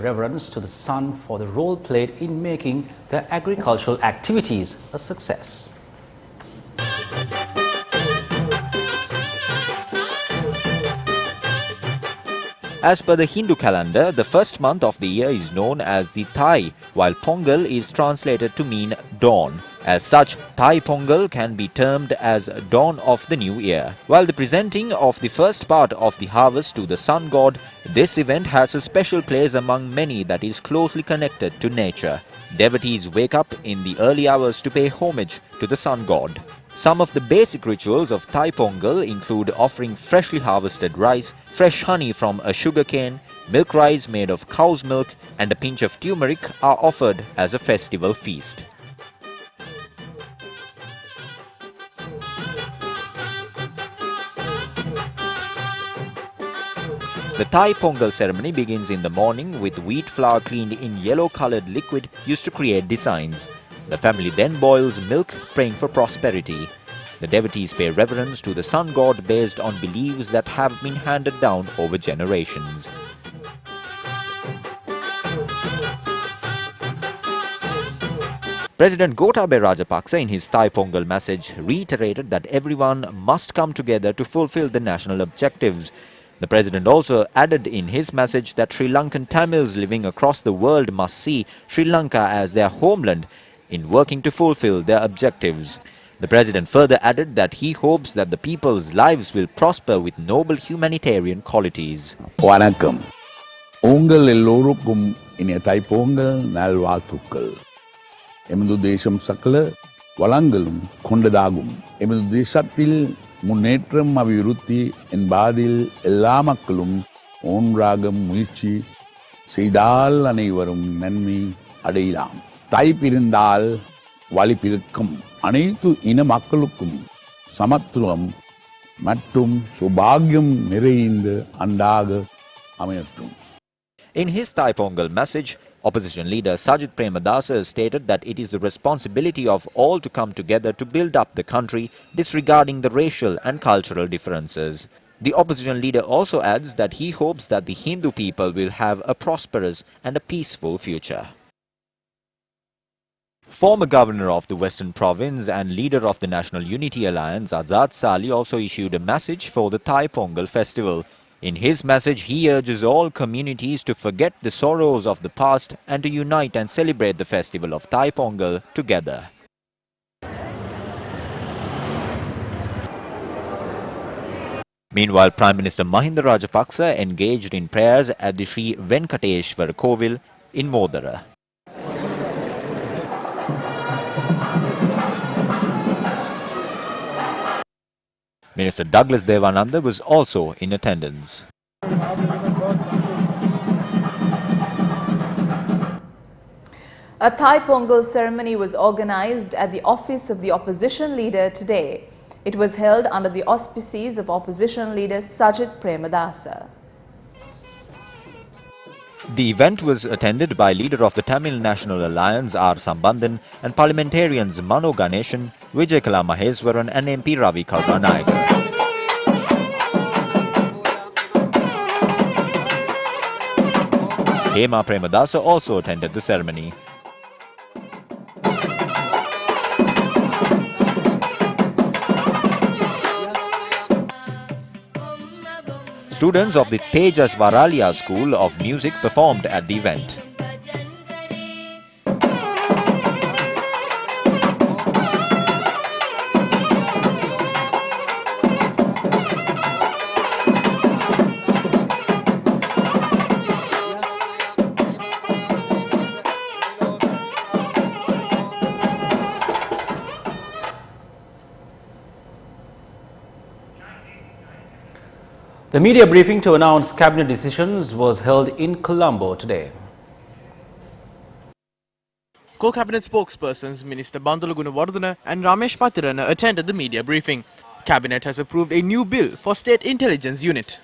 reverence to the sun for the role played in making their agricultural activities a success. As per the Hindu calendar, the first month of the year is known as the Thai, while Pongal is translated to mean dawn. As such, Thai Pongal can be termed as dawn of the new year. While the presenting of the first part of the harvest to the sun god, this event has a special place among many that is closely connected to nature. Devotees wake up in the early hours to pay homage to the sun god. Some of the basic rituals of Thai Pongal include offering freshly harvested rice, fresh honey from a sugarcane, milk rice made of cow's milk, and a pinch of turmeric are offered as a festival feast. The Thai Pongal ceremony begins in the morning with wheat flour cleaned in yellow-colored liquid used to create designs. The family then boils milk, praying for prosperity. The devotees pay reverence to the sun god based on beliefs that have been handed down over generations. President Gotabaya Rajapaksa in his Thai Pongal message reiterated that everyone must come together to fulfill the national objectives. The president also added in his message that Sri Lankan Tamils living across the world must see Sri Lanka as their homeland in working to fulfill their objectives. The president further added that he hopes that the people's lives will prosper with noble humanitarian qualities. Vanakkam. Ungal எல்லோருக்கும் இனிய தைப்பொங்கல் நல்வாழ்த்துக்கள். எமது தேசம் சகல வளங்களும் கொண்டதாகும். எமது தேசத்தில் முன்னேற்றம் அபிவிருத்தி என்பதில் எல்லா மக்களும் ஒன்றாக முயற்சி செய்தால் அனைவரும் நன்மை அடையலாம். தை பிறந்தால் வழி பிறக்கும் அனைத்து இன மக்களுக்கும் சமத்துவம் மற்றும் சௌபாகியம் நிறைந்த ஆண்டாக அமையட்டும். In his Thai Pongal message, opposition leader Sajith Premadasa stated that it is the responsibility of all to come together to build up the country, disregarding the racial and cultural differences. The opposition leader also adds that he hopes that the Hindu people will have a prosperous and a peaceful future. Former governor of the Western Province and leader of the National Unity Alliance, Azad Sali, also issued a message for the Thai Pongal festival. In his message, he urges all communities to forget the sorrows of the past and to unite and celebrate the festival of Thai Pongal together. Meanwhile, Prime Minister Mahinda Rajapaksa engaged in prayers at the Sri Venkateshwara Kovil in Modara. Minister Douglas Devananda was also in attendance. A Thai Pongal ceremony was organized at the office of the opposition leader today. It was held under the auspices of opposition leader Sajith Premadasa. The event was attended by leader of the Tamil National Alliance R. Sambandhan and parliamentarians Mano Ganeshan, Vijayakala Maheswaran and MP Ravi Kalranayake. Hema Premadasa also attended the ceremony. Students of the Tejas Varalia School of Music performed at the event. The media briefing to announce cabinet decisions was held in Colombo today. Co-cabinet spokespersons Minister Bandula Gunawardena and Ramesh Patirana attended the media briefing. Cabinet has approved a new bill for State Intelligence Unit.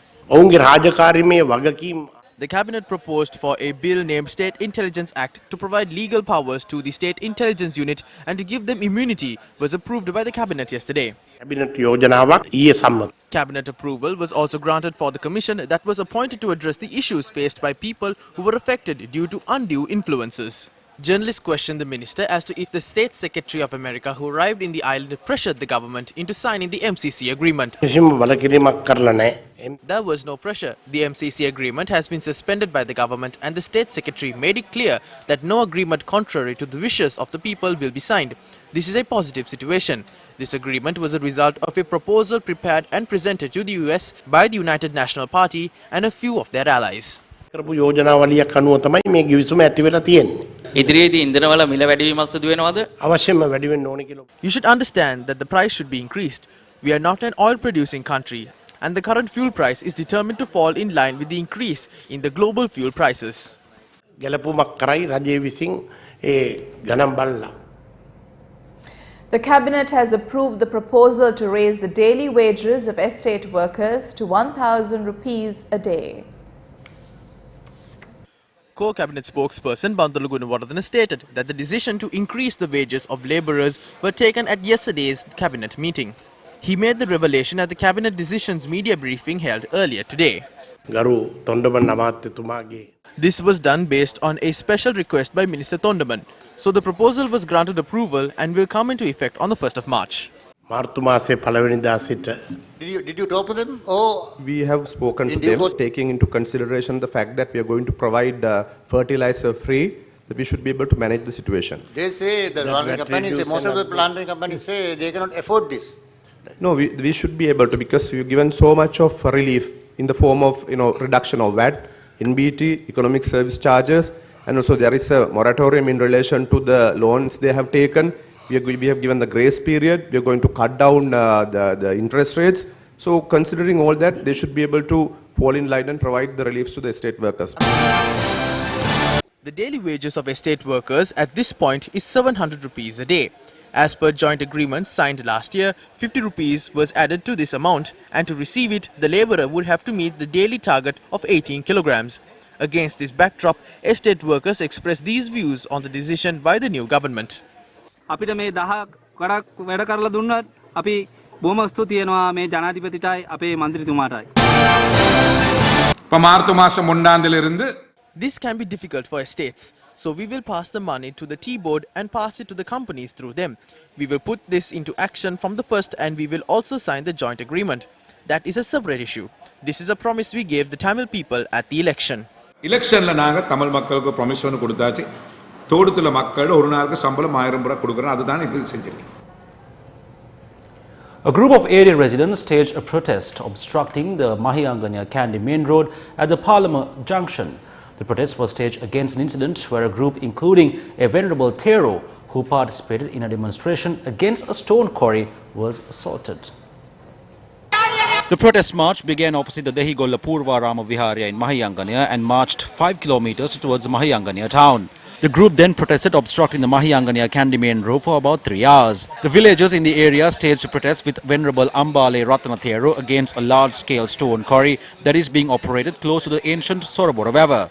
The Cabinet proposed for a bill named State Intelligence Act to provide legal powers to the State Intelligence Unit and to give them immunity was approved by the Cabinet yesterday. Cabinet approval was also granted for the commission that was appointed to address the issues faced by people who were affected due to undue influences. Journalists questioned the minister as to if the State Secretary of America who arrived in the island pressured the government into signing the MCC agreement. There was no pressure. The MCC agreement has been suspended by the government and the State Secretary made it clear that no agreement contrary to the wishes of the people will be signed. This is a positive situation. This agreement was a result of a proposal prepared and presented to the US by the United National Party and a few of their allies. You should understand that the price should be increased. We are not an oil producing country and the current fuel price is determined to fall in line with the increase in the global fuel prices. The Cabinet has approved the proposal to raise the daily wages of estate workers to 1,000 rupees a day. Core Cabinet spokesperson Bandulu Gunawardena stated that the decision to increase the wages of labourers were taken at yesterday's Cabinet meeting. He made the revelation at the Cabinet Decisions media briefing held earlier today. This was done based on a special request by Minister Thondaman. So the proposal was granted approval and will come into effect on the 1st of March. Did you talk to them? Oh, we have spoken to them, taking into consideration the fact that we are going to provide fertilizer free, that we should be able to manage the situation. They say, the planting companies say, most of the planting companies say they cannot afford this. No, we should be able to, because we've given so much of relief in the form of reduction of VAT, NBT, economic service charges, and also there is a moratorium in relation to the loans they have taken. We have given the grace period. We are going to cut down the interest rates. So considering all that, they should be able to fall in line and provide the reliefs to the estate workers. The daily wages of estate workers at this point is 700 rupees a day. As per joint agreements signed last year, 50 rupees was added to this amount, and to receive it, the labourer would have to meet the daily target of 18 kilograms. Against this backdrop, estate workers expressed these views on the decision by the new government. අපිට මේ 10 ගඩක් වැඩ කරලා දුන්නත් අපි බොහොම ස්තුති වෙනවා මේ ජනාධිපතිටයි අපේ മന്ത്രിතුමාටයි. පමාර්තුමාස මුණ්ඩාන්දලිருந்து This can be difficult for estates, so we will pass the money to the T-board and pass it to the companies through them. We will put this into action from the 1st and we will also sign the joint agreement. That is a separate issue. This is a promise we gave the Tamil people at the election. எலெக்ஷன்ல நாங்க தமிழ் மக்களுக்கு promise ஒன்னு கொடுத்தாச்சு. தோடுத்துல மக்கள் ஒரு நாளுக்கு சம்பளம் 1000 ரூபாய் கொடுக்கறோம். அதுதான் இப்ப செஞ்சிருக்கோம். A group of area residents staged a protest obstructing the MAHIYANGANAYA Kandy main road at the Parliament Junction. The protest was staged against an incident where a group including a venerable Thero who participated in a demonstration against a stone quarry was assaulted. The protest march began opposite the Dehigolla Purva Rama Viharya in MAHIYANGANAYA and marched 5 kilometers towards the MAHIYANGANAYA town. The group then protested obstructing the MAHIYANGANAYA Kandy main road for about 3 hours. The villagers in the area staged a protest with Venerable Ambale Ratanathero against a large-scale stone quarry that is being operated close to the ancient Sorobora River.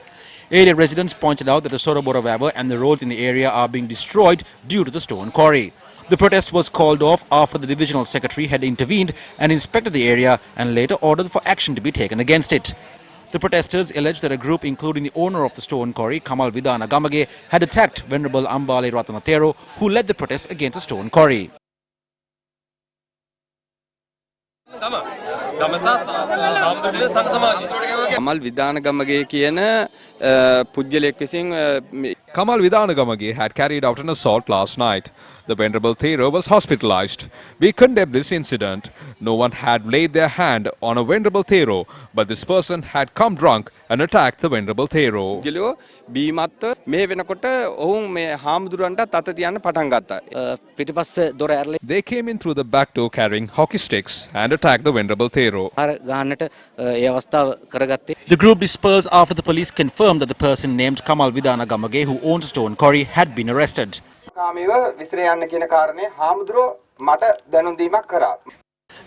Area residents pointed out that the Sorobora River and the roads in the area are being destroyed due to the stone quarry. The protest was called off after the divisional secretary had intervened and inspected the area and later ordered for action to be taken against it. The protesters alleged that a group including the owner of the stone quarry, Kamal Vidana Gamage, had attacked Venerable Ambale Ratanathero, who led the protest against the stone quarry. Kamal Vidana Gamage කියන පුජ්‍යලෙක් විසින් Kamal Vidanagamage had carried out an assault last night. The Venerable Thero was hospitalized. We condemn this incident. No one had laid their hand on a Venerable Thero, but this person had come drunk and attacked the Venerable Thero. බීමත්ත මේ වෙනකොට ඔවුන් මේ හාමුදුරන්ට තත තියන්න පටන් ගත්තා. පිටිපස්ස දොර ඇරලා They came in through the back door carrying hockey sticks and attacked the Venerable Thero. අර ගන්නට ඒ අවස්ථාව කරගත්තේ. The group dispersed after the police confirmed that the person named Kamal Vidana Gamage, who owns a stone quarry, had been arrested. කාමීව විසිර යන්න කියන කාරණේ හාමුදුරෝ මට දැනුම් දීමක් කරා.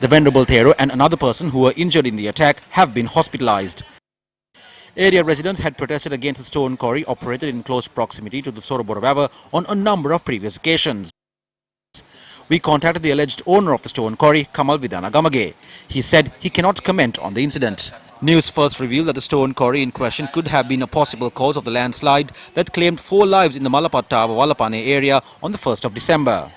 The Venerable Thero and another person who were injured in the attack have been hospitalized. Area residents had protested against the stone quarry operated in close proximity to the Sorobora River on a number of previous occasions. We contacted the alleged owner of the stone quarry, Kamal Vidanagamage. He said he cannot comment on the incident. News first revealed that the stone quarry in question could have been a possible cause of the landslide that claimed 4 lives in the Malapatta-Wallapane area on the 1st of December.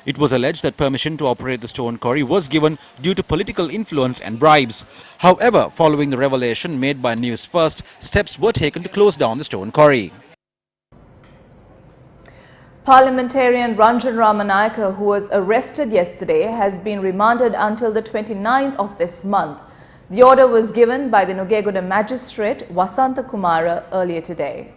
It was alleged that permission to operate the stone quarry was given due to political influence and bribes. However, following the revelation made by News First, steps were taken to close down the stone quarry. Parliamentarian Ranjan Ramanayake, who was arrested yesterday, has been remanded until the 29th of this month. The order was given by the Nugegoda magistrate Wasantha Kumara earlier today.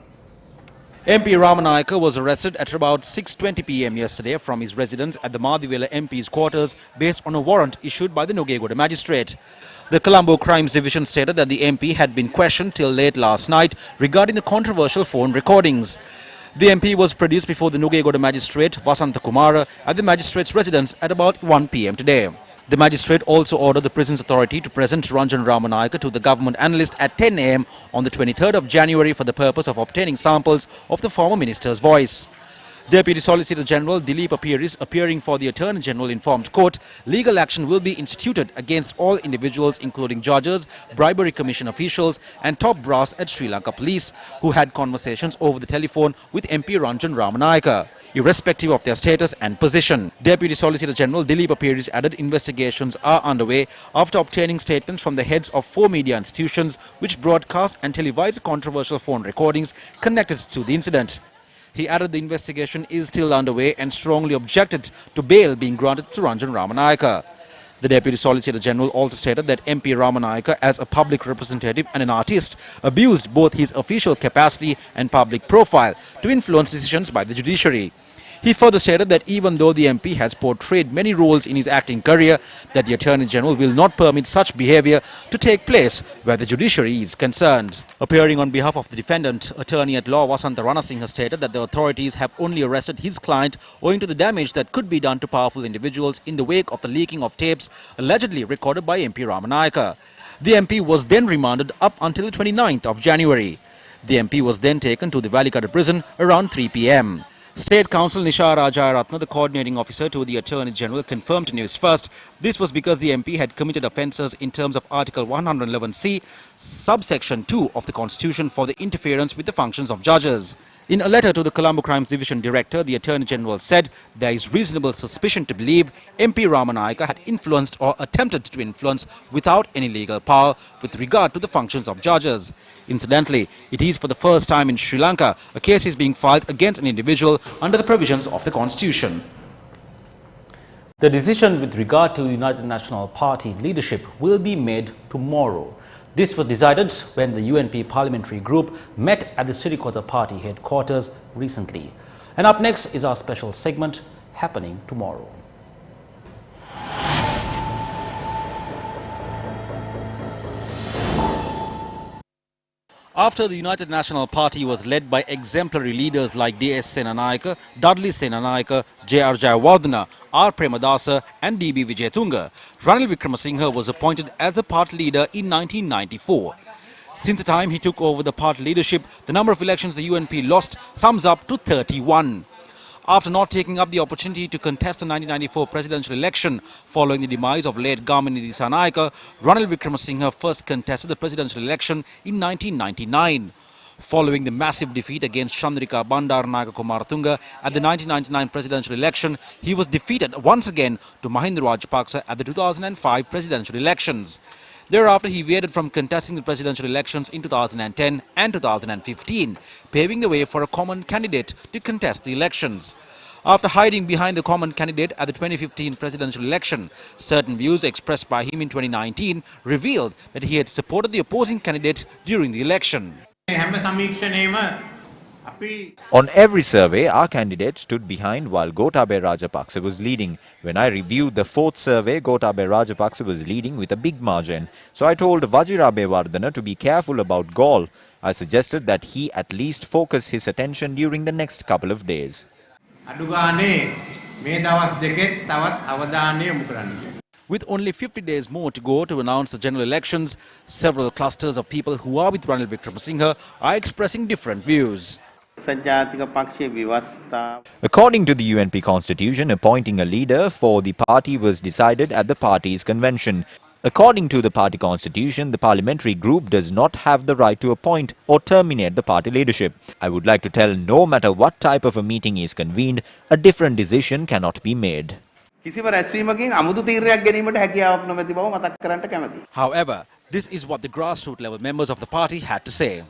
MP Ramanayake was arrested at about 6:20 p.m. yesterday from his residence at the Madivela MP's quarters based on a warrant issued by the Nugegoda magistrate. The Colombo Crimes Division stated that the MP had been questioned till late last night regarding the controversial phone recordings. The MP was produced before the Nugegoda magistrate Wasantha Kumara at the magistrate's residence at about 1 p.m. today. The magistrate also ordered the Prisons Authority to present Ranjan Ramanayake to the government analyst at 10 a.m. on the 23rd of January for the purpose of obtaining samples of the former minister's voice. Deputy Solicitor General Dilip Appiris, appearing for the Attorney General, informed court legal action will be instituted against all individuals including judges, bribery commission officials and top brass at Sri Lanka Police who had conversations over the telephone with MP Ranjan Ramanayake, irrespective of their status and position. Deputy Solicitor General Dilip Appiris added investigations are underway after obtaining statements from the heads of 4 media institutions which broadcast and televise controversial phone recordings connected to the incident. He added the investigation is still underway and strongly objected to bail being granted to Ranjan Ramanayake. The Deputy Solicitor General also stated that MP Ramanayake, as a public representative and an artist, abused both his official capacity and public profile to influence decisions by the judiciary. He further stated that even though the MP has portrayed many roles in his acting career, that the Attorney General will not permit such behaviour to take place where the judiciary is concerned. Appearing on behalf of the defendant, Attorney at Law Vasantha Ranasinghe stated that the authorities have only arrested his client owing to the damage that could be done to powerful individuals in the wake of the leaking of tapes allegedly recorded by MP Ramanayake. The MP was then remanded up until the 29th of January. The MP was then taken to the Valikada prison around 3 p.m. State Counsel Nisha Rajayaratna, the coordinating officer to the Attorney General, confirmed to News First this was because the MP had committed offences in terms of Article 111C, subsection 2 of the Constitution for the interference with the functions of judges. In a letter to the Colombo Crimes Division Director, the Attorney General said there is reasonable suspicion to believe MP Ramanayake had influenced or attempted to influence without any legal power with regard to the functions of judges. Incidentally, it is for the first time in Sri Lanka a case is being filed against an individual under the provisions of the Constitution. The decision with regard to United National Party leadership will be made tomorrow. This was decided when the UNP parliamentary group met at the Sirikota party headquarters recently. And up next is our special segment, Happening Tomorrow. After the United National Party was led by exemplary leaders like D.S. Senanayake, Dudley Senanayake, J.R. Jayawardena, R. Premadasa and D.B. Wijetunga, Ranil Wickremesinghe was appointed as the party leader in 1994. Since the time he took over the party leadership, the number of elections the UNP lost sums up to 31. After not taking up the opportunity to contest the 1994 presidential election following the demise of late Gaminidhi Sanayaka, Ranil Wickremesinghe first contested the presidential election in 1999. Following the massive defeat against Chandrika Bandaranaike Kumaratunga at the 1999 presidential election, he was defeated once again to Mahinda Rajapaksa at the 2005 presidential elections. Thereafter, he veered from contesting the presidential elections in 2010 and 2015, paving the way for a common candidate to contest the elections. After hiding behind the common candidate at the 2015 presidential election, certain views expressed by him in 2019 revealed that he had supported the opposing candidate during the election. On every survey, our candidate stood behind while Gotabaya Rajapaksa was leading. When I reviewed the 4th survey, Gotabaya Rajapaksa was leading with a big margin. So I told Vajira Abeyewardena to be careful about Gaul. I suggested that he at least focus his attention during the next couple of days. With only 50 days more to go to announce the general elections, several clusters of people who are with Ranil Wickremesinghe are expressing different views. According to the UNP constitution, appointing a leader for the party was decided at the party's convention. According to the party constitution, the parliamentary group does not have the right to appoint or terminate the party leadership. I would like to tell, no matter what type of a meeting is convened, a different decision cannot be made. However, this is what the grassroots level members of the party had to say.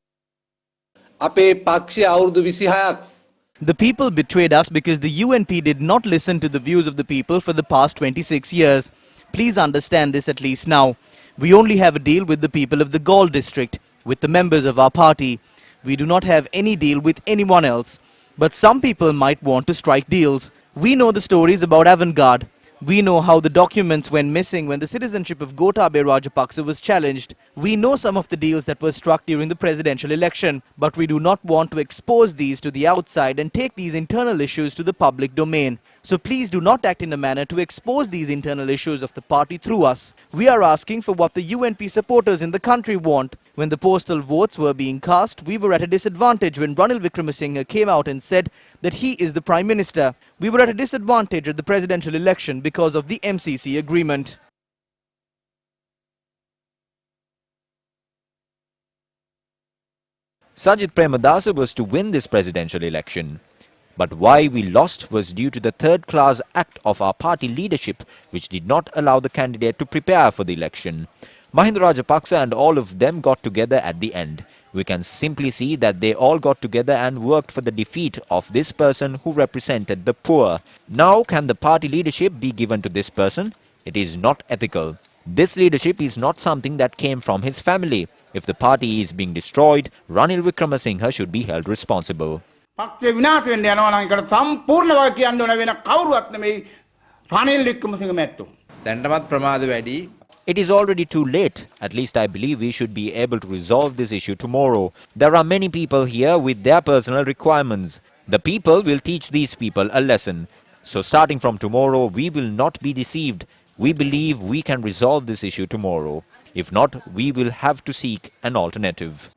The people betrayed us because the UNP did not listen to the views of the people for the past 26 years. Please understand this at least now. We only have a deal with the people of the Gaul district, with the members of our party. We do not have any deal with anyone else. But some people might want to strike deals. We know the stories about avant-garde. We know how the documents went missing when the citizenship of Gotabaya Rajapaksa was challenged. We know some of the deals that were struck during the presidential election, but we do not want to expose these to the outside and take these internal issues to the public domain. So please do not act in a manner to expose these internal issues of the party through us. We are asking for what the UNP supporters in the country want. When the postal votes were being cast, we were at a disadvantage when Ranil Wickremesinghe came out and said that he is the Prime Minister. We were at a disadvantage at the presidential election because of the MCC agreement. Sajith Premadasa was to win this presidential election. But why we lost was due to the third-class act of our party leadership, which did not allow the candidate to prepare for the election. Mahinda Rajapaksa and all of them got together at the end. We can simply see that they all got together and worked for the defeat of this person who represented the poor. Now can the party leadership be given to this person? It is not ethical. This leadership is not something that came from his family. If the party is being destroyed, Ranil Wickremesinghe should be held responsible. It is already too late. At least I believe we should be able to resolve this issue tomorrow. There are many people here with their personal requirements. The people will teach these people a lesson. So starting from tomorrow, we will not be deceived. We believe we can resolve this issue tomorrow. If not, we will have to seek an alternative.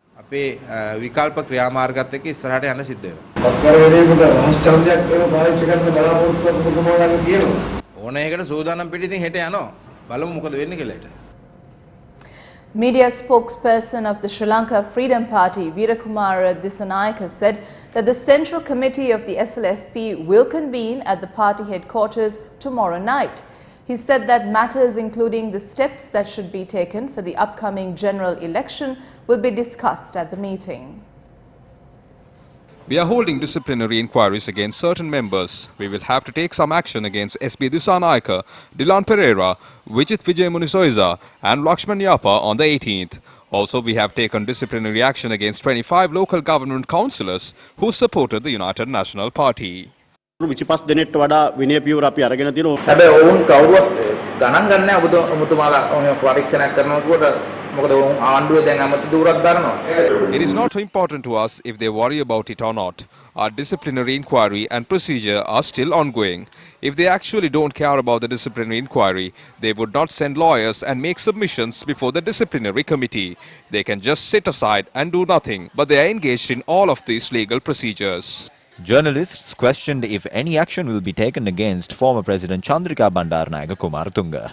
Media spokesperson of the Sri Lanka Freedom Party, Veerakumara Dissanayake, said that the Central Committee of the SLFP will convene at the party headquarters tomorrow night. He said that matters including the steps that should be taken for the upcoming general election will be discussed at the meeting. We are holding disciplinary inquiries against certain members. We will have to take some action against SB Dissanayake, Dilan Pereira, Vijit Vijayamunisoiza and Lakshman Yapa on the 18th. Also, we have taken disciplinary action against 25 local government councillors who supported the United National Party. It is not important to us if they worry about it or not. Our disciplinary inquiry and procedure are still ongoing. If they actually don't care about the disciplinary inquiry, they would not send lawyers and make submissions before the disciplinary committee. They can just sit aside and do nothing, but they are engaged in all of these legal procedures. Journalists questioned if any action will be taken against former President Chandrika Bandaranaike Kumaratunga.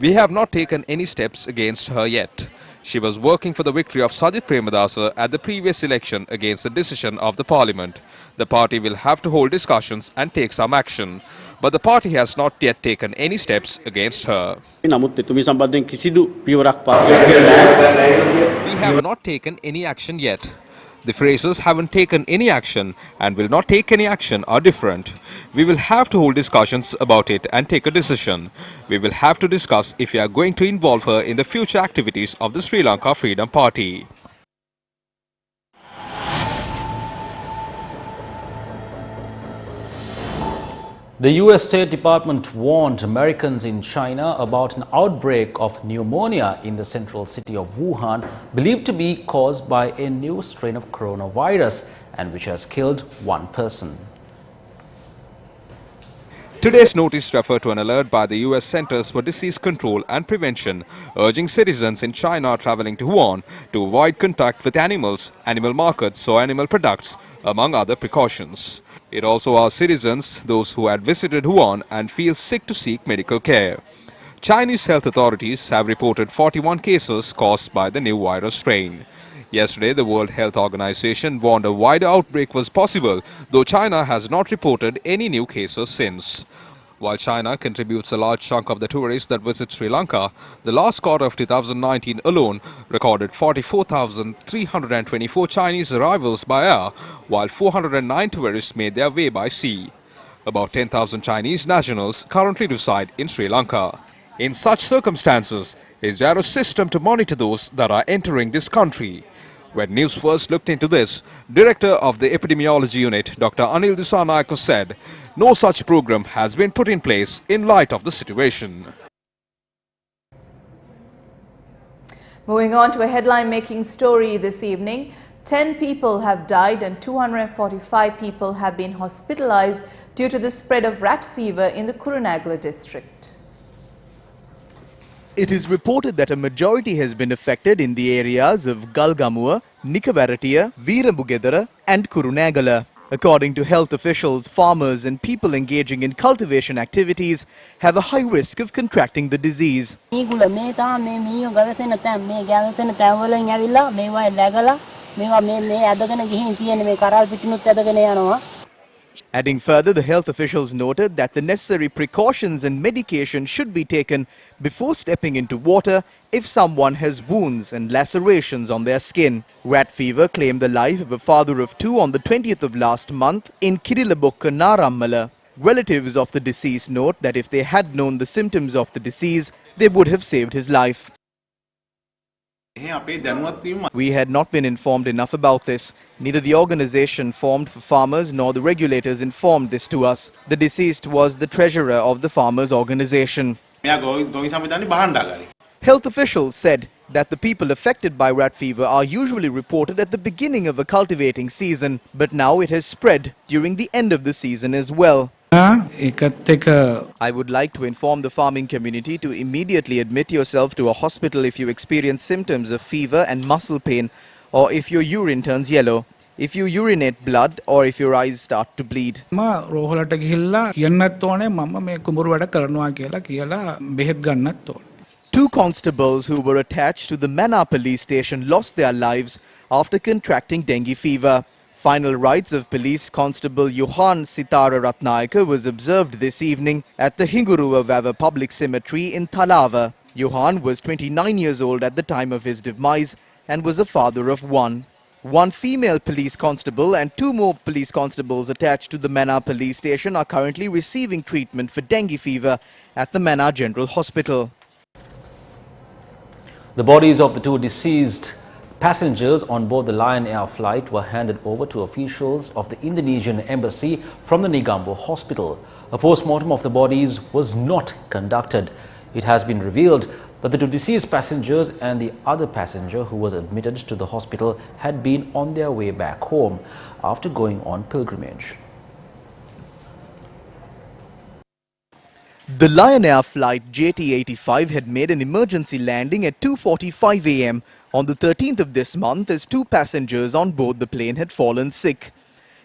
We have not taken any steps against her yet. She was working for the victory of Sajith Premadasa at the previous election against the decision of the parliament. The party will have to hold discussions and take some action. But the party has not yet taken any steps against her. We have not taken any action yet. The phrases haven't taken any action and will not take any action are different. We will have to hold discussions about it and take a decision. We will have to discuss if we are going to involve her in the future activities of the Sri Lanka Freedom Party. The US State Department warned Americans in China about an outbreak of pneumonia in the central city of Wuhan, believed to be caused by a new strain of coronavirus and which has killed one person. Today's notice referred to an alert by the US Centers for Disease Control and Prevention, urging citizens in China traveling to Wuhan to avoid contact with animals, animal markets or animal products, among other precautions. It also asked citizens, those who had visited Wuhan and feel sick, to seek medical care. Chinese health authorities have reported 41 cases caused by the new virus strain. Yesterday, the World Health Organization warned a wider outbreak was possible, though China has not reported any new cases since. While China contributes a large chunk of the tourists that visit Sri Lanka, the last quarter of 2019 alone recorded 44,324 Chinese arrivals by air, while 409 tourists made their way by sea. About 10,000 Chinese nationals currently reside in Sri Lanka. In such circumstances, is there a system to monitor those that are entering this country? When News First looked into this, Director of the Epidemiology Unit, Dr. Anil Disanayake, said no such program has been put in place in light of the situation. Moving on to a headline-making story this evening. 10 people have died and 245 people have been hospitalized due to the spread of rat fever in the Kurunegala district. It is reported that a majority has been affected in the areas of Galgamuwa, Nikavaratiya, Veerambugedara and Kurunegala. According to health officials, farmers and people engaging in cultivation activities have a high risk of contracting the disease. Adding further, the health officials noted that the necessary precautions and medication should be taken before stepping into water if someone has wounds and lacerations on their skin. Rat fever claimed the life of a father of two on the 20th of last month in Kirilabokka, Narammala. Relatives of the deceased note that if they had known the symptoms of the disease, they would have saved his life. We had not been informed enough about this. Neither the organization formed for farmers nor the regulators informed this to us. The deceased was the treasurer of the farmers' organization. Health officials said that the people affected by rat fever are usually reported at the beginning of a cultivating season, but now it has spread during the end of the season as well. I would like to inform the farming community to immediately admit yourself to a hospital if you experience symptoms of fever and muscle pain, or if your urine turns yellow, if you urinate blood, or if your eyes start to bleed. Two constables who were attached to the Mana police station lost their lives after contracting dengue fever. Final rites of Police Constable Johan Sitara Ratnayake was observed this evening at the Hinguruwa Vava Public Cemetery in Thalava. Johan was 29 years old at the time of his demise and was a father of one. One female police constable and two more police constables attached to the Mana police station are currently receiving treatment for dengue fever at the Mana General Hospital. The bodies of the two deceased passengers on board the Lion Air flight were handed over to officials of the Indonesian embassy from the Negombo hospital. A post-mortem of the bodies was not conducted. It has been revealed that the two deceased passengers and the other passenger who was admitted to the hospital had been on their way back home after going on pilgrimage. The Lion Air flight JT85 had made an emergency landing at 2:45 a.m. on the 13th of this month as two passengers on board the plane had fallen sick.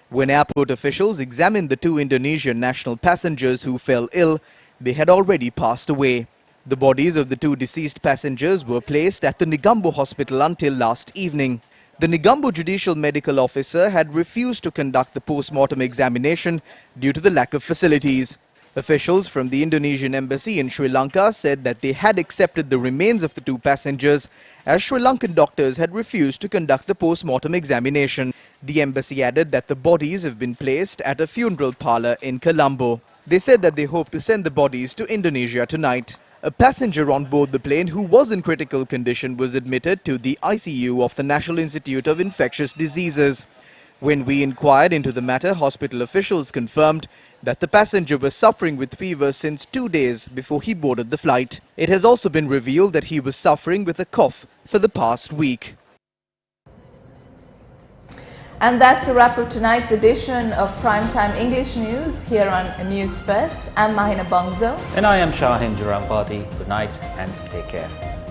When airport officials examined the two Indonesian national passengers who fell ill, they had already passed away. The bodies of the two deceased passengers were placed at the Negombo hospital until last evening. The Negombo judicial medical officer had refused to conduct the post-mortem examination due to the lack of facilities. Officials from the Indonesian embassy in Sri Lanka said that they had accepted the remains of the two passengers as Sri Lankan doctors had refused to conduct the post-mortem examination. The embassy added that the bodies have been placed at a funeral parlour in Colombo. They said that they hope to send the bodies to Indonesia tonight. A passenger on board the plane who was in critical condition was admitted to the ICU of the National Institute of Infectious Diseases. When we inquired into the matter, hospital officials confirmed that the passenger was suffering with fever since 2 days before he boarded the flight. It has also been revealed that he was suffering with a cough for the past week. And that's a wrap of tonight's edition of Primetime English News here on News First. I'm Mahina Bangzo. And I am Shahin Jurampati. Good night and take care.